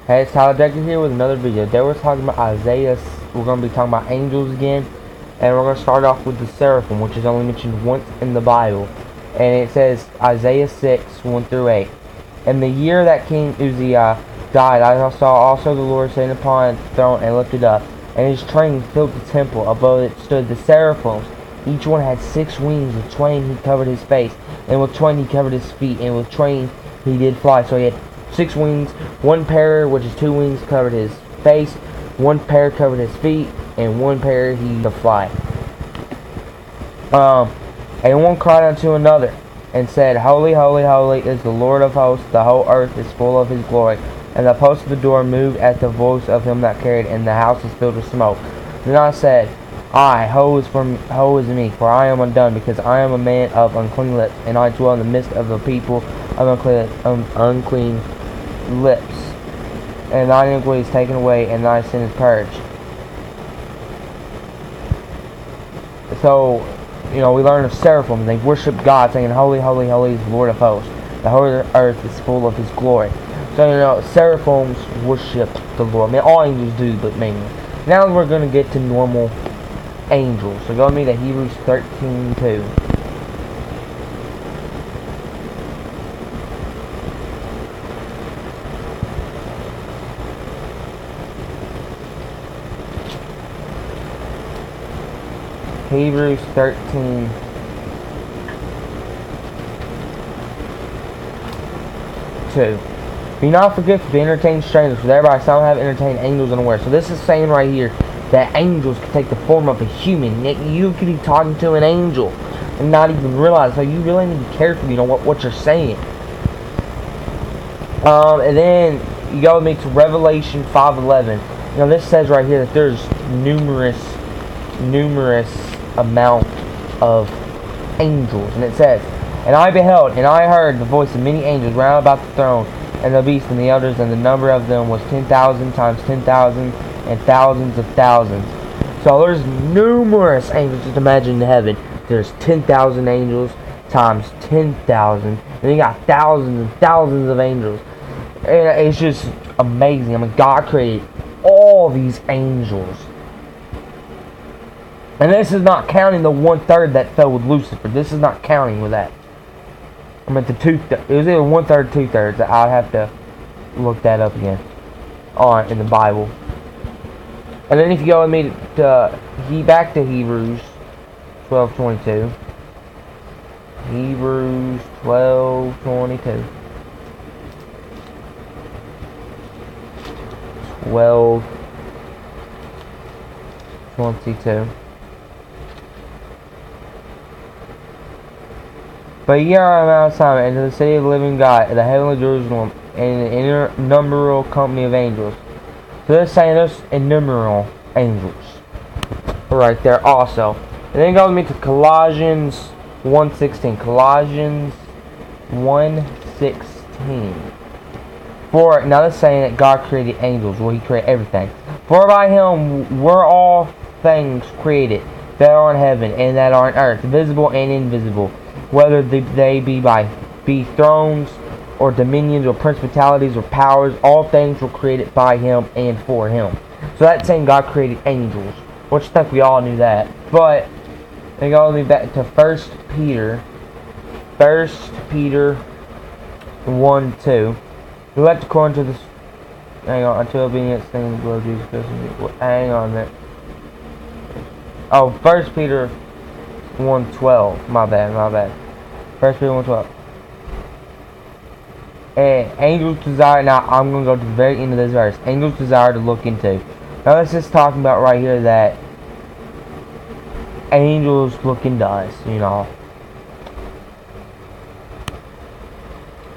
Hey, it's Tyler Decker here with another video. Today we're talking about Isaiah. We're going to be talking about angels again. And we're going to start off with the seraphim, which is only mentioned once in the Bible. And it says, Isaiah 6, 1 through 8. In the year that King Uzziah died, I saw also the Lord sitting upon the throne and lifted up. And his train filled the temple. Above it stood the seraphims. Each one had 6 wings. With twain he covered his face. And with twain he covered his feet. And with twain he did fly. So he had 6 wings, 1 pair, which is 2 wings, covered his face, 1 pair covered his feet, and 1 pair he could fly. And one cried unto another, and said, Holy, holy, holy is the Lord of hosts, the whole earth is full of his glory. And the post of the door moved at the voice of him that carried, and the house was filled with smoke. Then I said, woe is me, for I am undone, because I am a man of unclean lips, and I dwell in the midst of the people of unclean lips, and thine iniquity is taken away, and thy sin is purged. So, we learn of seraphim. They worship God, saying, Holy, holy, holy is the Lord of hosts. The whole earth is full of his glory. So, seraphims worship the Lord. I mean, all angels do, but mainly. Now we're going to get to normal angels. So go with me to Hebrews 13:2. Hebrews 13. Be not forgetful to entertain strangers, for thereby some have entertained angels unaware. So this is saying right here that angels can take the form of a human. You could be talking to an angel and not even realize. So you really need to be careful, what you're saying. And then you go with me to Revelation 5:11. This says right here that there's numerous amount of angels, and it says, And I beheld, and I heard the voice of many angels round about the throne, and the beast and the elders, and the number of them was 10,000 times 10,000, and thousands of thousands. So there's numerous angels. Just imagine in heaven, there's 10,000 angels times 10,000, and you got thousands and thousands of angels. And it's just amazing. I mean, God created all these angels. And this is not counting the 1/3 that fell with Lucifer. This is not counting with that. I meant the 2/3. It was either 1/3 or 2/3. I'd have to look that up again in the Bible. And then if you go with me back to Hebrews 12:22. Hebrews 12:22. 12:22. But ye are Mount Sinai, and to the city of the living God, the heavenly Jerusalem, and an innumerable company of angels. So they're saying there's innumerable angels right there also. And then go with me to Colossians 1:16. Colossians 1:16. For now that's saying that God created angels. Well, he created everything. For by him were all things created, that are in heaven and that are on earth, visible and invisible, whether they be thrones or dominions or principalities or powers. All things were created by him and for him. So that's saying God created angels, which I think we all knew that. But they go back to 1 Peter 1:2. Elect according to this. Hang on, until obedience things below Jesus Christ. Hang on a minute. Oh, 1 Peter 1:12. My bad. 1 Peter 1:12. And angels desire. Now I'm gonna go to the very end of this verse. Angels desire to look into. Now let's just talk about right here that angels look into us.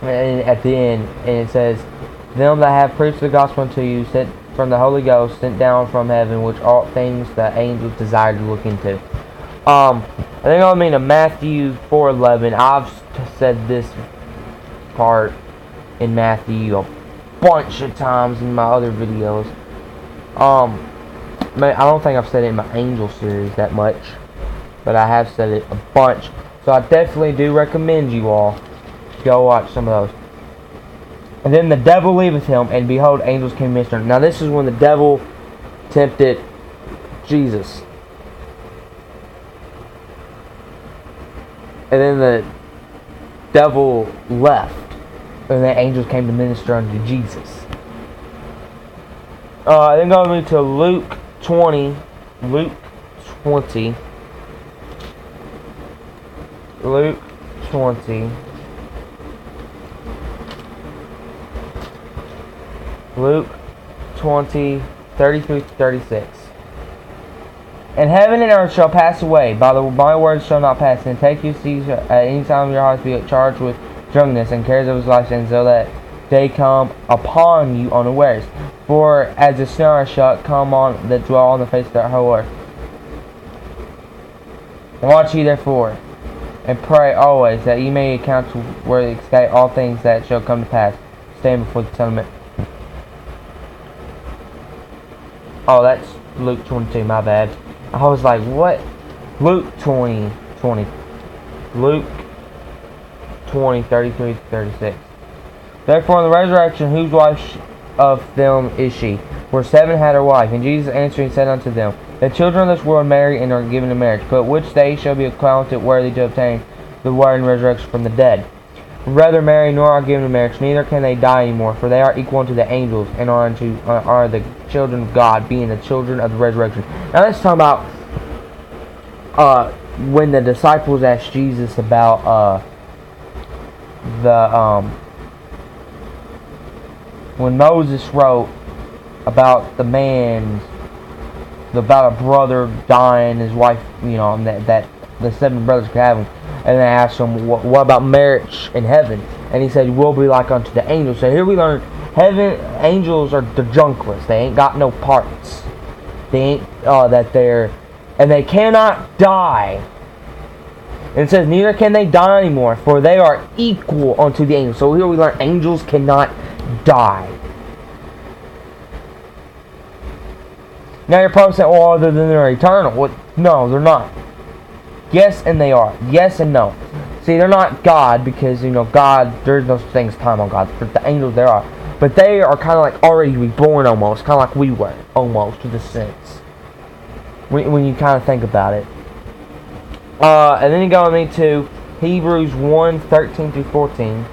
And at the end, and it says, them that have preached the gospel unto you, sent from the Holy Ghost, sent down from heaven, which all things that angels desire to look into. I think I mean to Matthew 4:11. I've said this part in Matthew a bunch of times in my other videos. I don't think I've said it in my angel series that much, but I have said it a bunch. So I definitely do recommend you all go watch some of those. And then the devil leaveth him, and behold, angels came ministering. Now this is when the devil tempted Jesus. And then the devil left, and the angels came to minister unto Jesus. Then go to Luke 20. Luke 20. Luke 20. Luke 20, 33-36. And heaven and earth shall pass away, my words shall not pass. And take you seats at any time of your hearts be charged with drunkenness and cares of his life, and so that they come upon you unawares. For as the snare shall come on that dwell on the face of the whole earth. Watch ye therefore, and pray always, that ye may account to where escape all things that shall come to pass, stand before the Son of Man. Oh, that's Luke 22, my bad. I was like, what? Luke 20. Luke 20, 33-36. Therefore, in the resurrection, whose wife of them is she? For 7 had her wife. And Jesus answering said unto them, the children of this world marry and are given in marriage, but which they shall be accounted worthy to obtain the word and resurrection from the dead. Rather marry nor are given in marriage, neither can they die anymore, for they are equal unto the angels, and are the children of God, being the children of the resurrection. Now let's talk about when the disciples asked Jesus about when Moses wrote about about a brother dying, his wife, and that the 7 brothers could have him. And they asked him, what about marriage in heaven? And he said, we'll be like unto the angels. So here we learn, angels are the junkless. They ain't got no parts. They ain't, and they cannot die. And it says, neither can they die anymore, for they are equal unto the angels. So here we learn, angels cannot die. Now you're probably saying, well, other than they're eternal. Well, no, they're not. Yes, and they are. Yes and no. See, they're not God, because, God, there's no such thing as time on God. For the angels, there are. But they are kind of like already reborn almost. Kind of like we were, almost, to the sense. When you kind of think about it. And then you go with me to Hebrews 1, 13 through 14.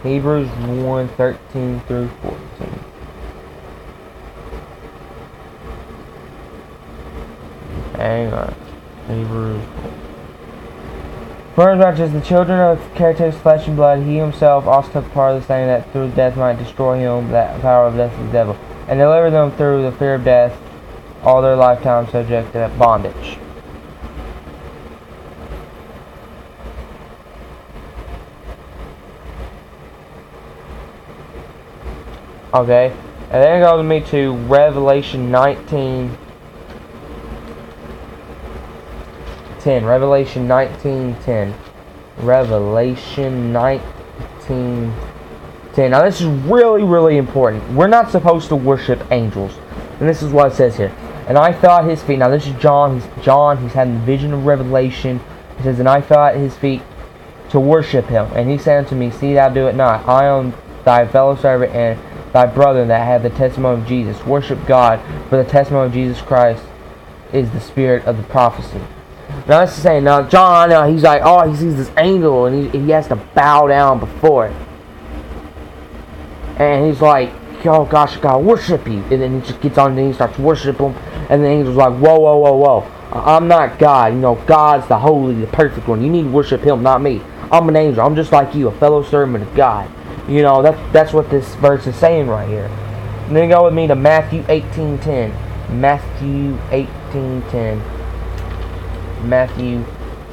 Hebrews 1, 13 through 14. Hang on. Hebrews. For as the children of characters, flesh and blood, he himself also took part of the same, that through death might destroy him, that power of death is the devil, and deliver them through the fear of death, all their lifetime subject to bondage. Okay, and then it goes with me to Revelation 19. 10. Revelation 19:10. Revelation 19:10. Now this is really, really important. We're not supposed to worship angels. And this is what it says here. And I fell at his feet. Now this is John. He's having the vision of Revelation. He says, and I fell at his feet to worship him. And he said unto me, see thou do it not. I am thy fellow servant and thy brother that have the testimony of Jesus. Worship God, for the testimony of Jesus Christ is the spirit of the prophecy. Now that's saying, now John, he's like, he sees this angel and he has to bow down before it. And he's like, oh gosh, I gotta worship you. And then he just gets on his knees, starts worshiping him. And the angel's like, whoa. I'm not God. God's the holy, the perfect one. You need to worship him, not me. I'm an angel. I'm just like you, a fellow servant of God. That's what this verse is saying right here. And then go with me to Matthew 18:10. Matthew 18:10. Matthew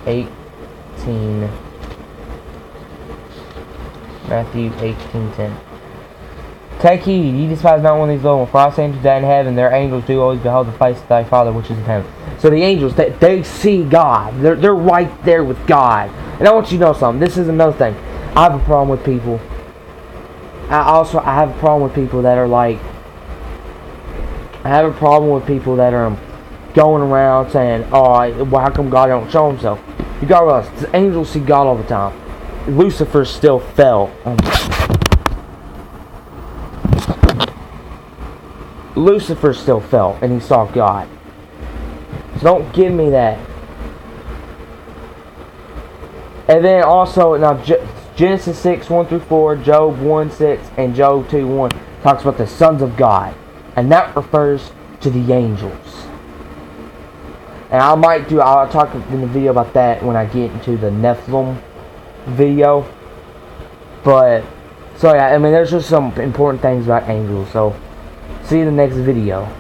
18:10. Take heed, ye despise not one of these little ones, for I say unto you that in heaven their angels do always behold the face of thy Father which is in heaven. So the angels, they see God. They're right there with God. And I want you to know something. This is another thing. I have a problem with people. I have a problem with people that are like, going around saying, well, how come God don't show himself? You gotta realize, the angels see God all the time. Lucifer still fell. Lucifer still fell and he saw God. So don't give me that. And then also, now Genesis 6, 1 through 4, Job 1, 6, and Job 2, 1 talks about the sons of God. And that refers to the angels. And I'll talk in the video about that when I get into the Nephilim video. But, so yeah, I mean, there's just some important things about angels. So, see you in the next video.